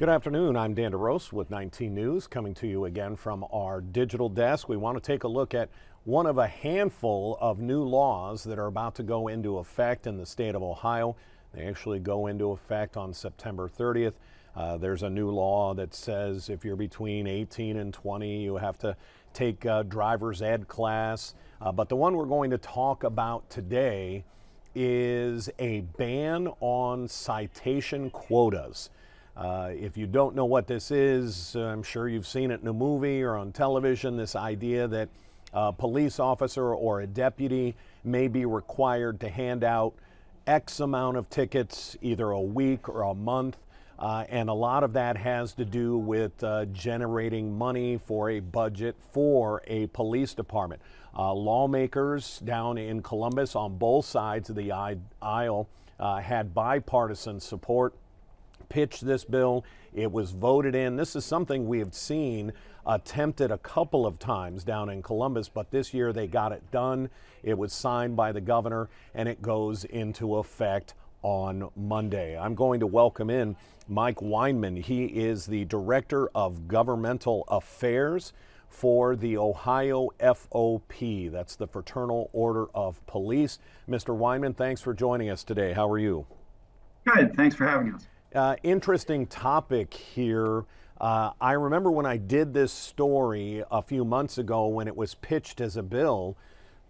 Good afternoon. I'm Dan DeRose with 19 News, coming to you again from our digital desk. We want to take a look at one of a handful of new laws that are about to go into effect in the state of Ohio. They actually go into effect on September 30th. There's a new law that says if you're between 18 and 20, you have to take a driver's ed class. But the one we're going to talk about today is a ban on citation quotas. If you don't know what this is, I'm sure you've seen it in a movie or on television, this idea that a police officer or a deputy may be required to hand out X amount of tickets either a week or a month. And a lot of that has to do with generating money for a budget for a police department. Lawmakers down in Columbus on both sides of the aisle had bipartisan support, pitched this bill. It was voted in. This is something we have seen attempted a couple of times down in Columbus, but this year they got it done. It was signed by the governor and it goes into effect on Monday. I'm going to welcome in Mike Weinman. He is the Director of Governmental Affairs for the Ohio FOP. That's the Fraternal Order of Police. Mr. Weinman, thanks for joining us today. How are you? Good. Thanks for having us. Interesting topic here. I remember when I did this story a few months ago when it was pitched as a bill,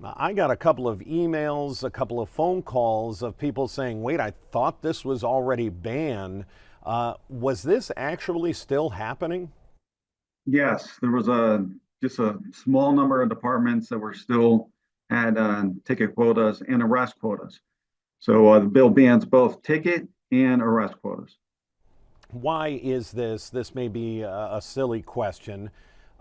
I got a couple of emails, a couple of phone calls of people saying, wait, I thought this was already banned. Was this actually still happening? Yes, there was just a small number of departments that were still had ticket quotas and arrest quotas. So the bill bans both ticket and arrest quotas. Why is this? This may be a silly question,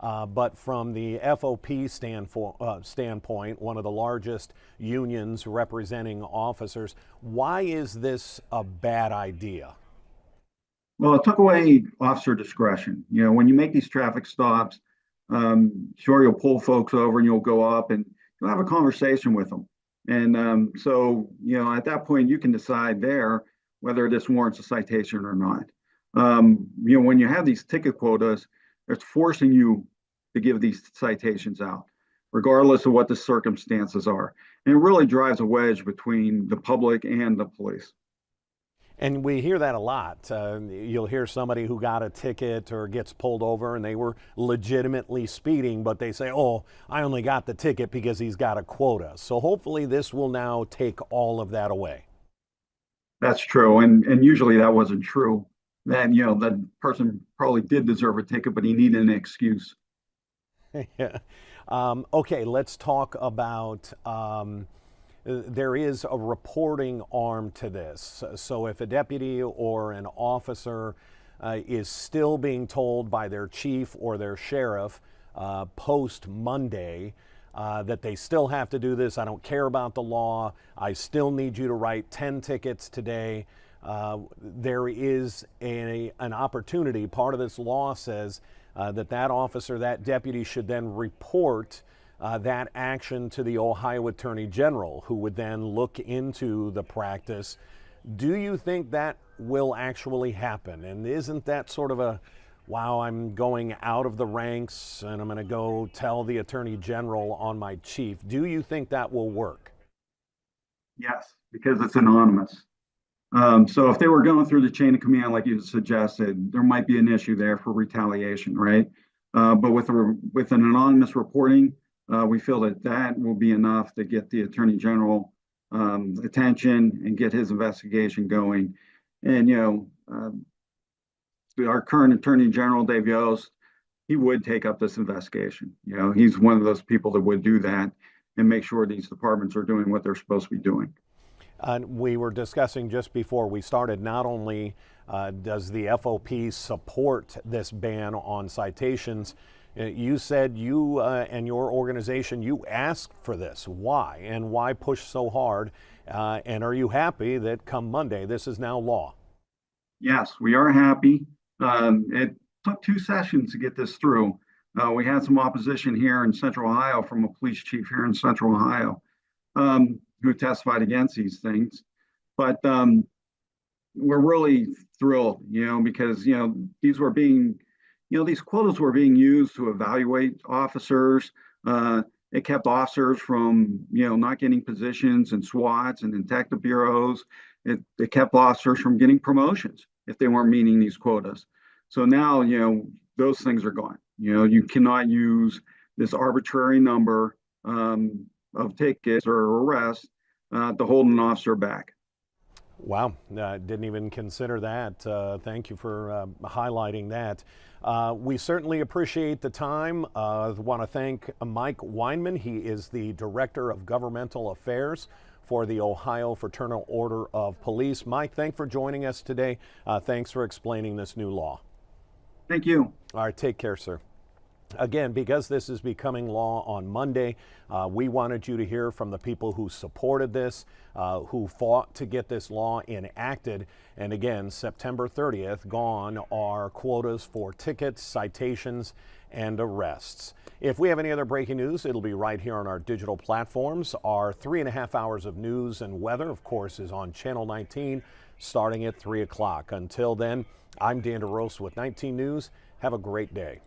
but from the FOP standpoint, one of the largest unions representing officers, why is this a bad idea? Well, it took away officer discretion. You know, when you make these traffic stops, sure, you'll pull folks over and you'll go up and you'll have a conversation with them. And at that point, you can decide there whether this warrants a citation or not. When you have these ticket quotas, it's forcing you to give these citations out, regardless of what the circumstances are. And it really drives a wedge between the public and the police. And we hear that a lot. You'll hear somebody who got a ticket or gets pulled over and they were legitimately speeding, but they say, oh, I only got the ticket because he's got a quota. So hopefully this will now take all of that away. That's true. And usually that wasn't true. Then, the person probably did deserve a ticket, but he needed an excuse. Yeah. Okay, let's talk about there is a reporting arm to this. So if a deputy or an officer is still being told by their chief or their sheriff post Monday that they still have to do this, I don't care about the law, I still need you to write 10 tickets today, there is an opportunity. Part of this law says that officer, that deputy should then report that action to the Ohio Attorney General, who would then look into the practice. Do you think that will actually happen? And isn't that sort of a, wow, I'm going out of the ranks and I'm going to go tell the Attorney General on my chief? Do you think that will work? Yes, because it's anonymous. So if they were going through the chain of command, like you suggested, there might be an issue there for retaliation, right? But with an anonymous reporting, we feel that will be enough to get the Attorney General attention and get his investigation going. And our current Attorney General, Dave Yost, he would take up this investigation. He's one of those people that would do that and make sure these departments are doing what they're supposed to be doing. We were discussing just before we started, not only does the FOP support this ban on citations, you said you and your organization, you asked for this. Why? And why push so hard? And are you happy that come Monday, this is now law? Yes, we are happy. It took 2 sessions to get this through. We had some opposition here in Central Ohio from a police chief here in Central Ohio who testified against these things. But we're really thrilled, because, these were being, these quotas were being used to evaluate officers. It kept officers from, not getting positions in SWATs and detective bureaus. It kept officers from getting promotions if they weren't meeting these quotas. So now, those things are gone. You cannot use this arbitrary number of tickets or arrests to hold an officer back. Wow, didn't even consider that. Thank you for highlighting that. We certainly appreciate the time. I want to thank Mike Weinman. He is the Director of Governmental Affairs for the Ohio Fraternal Order of Police. Mike, thanks for joining us today. Thanks for explaining this new law. Thank you. All right, take care, sir. Again, because this is becoming law on Monday, we wanted you to hear from the people who supported this, who fought to get this law enacted. And again, September 30th, gone are quotas for tickets, citations, and arrests. If we have any other breaking news, it'll be right here on our digital platforms. Our 3.5 hours of news and weather, of course, is on Channel 19 starting at 3 o'clock. Until then, I'm Dan DeRosa with 19 News. Have a great day.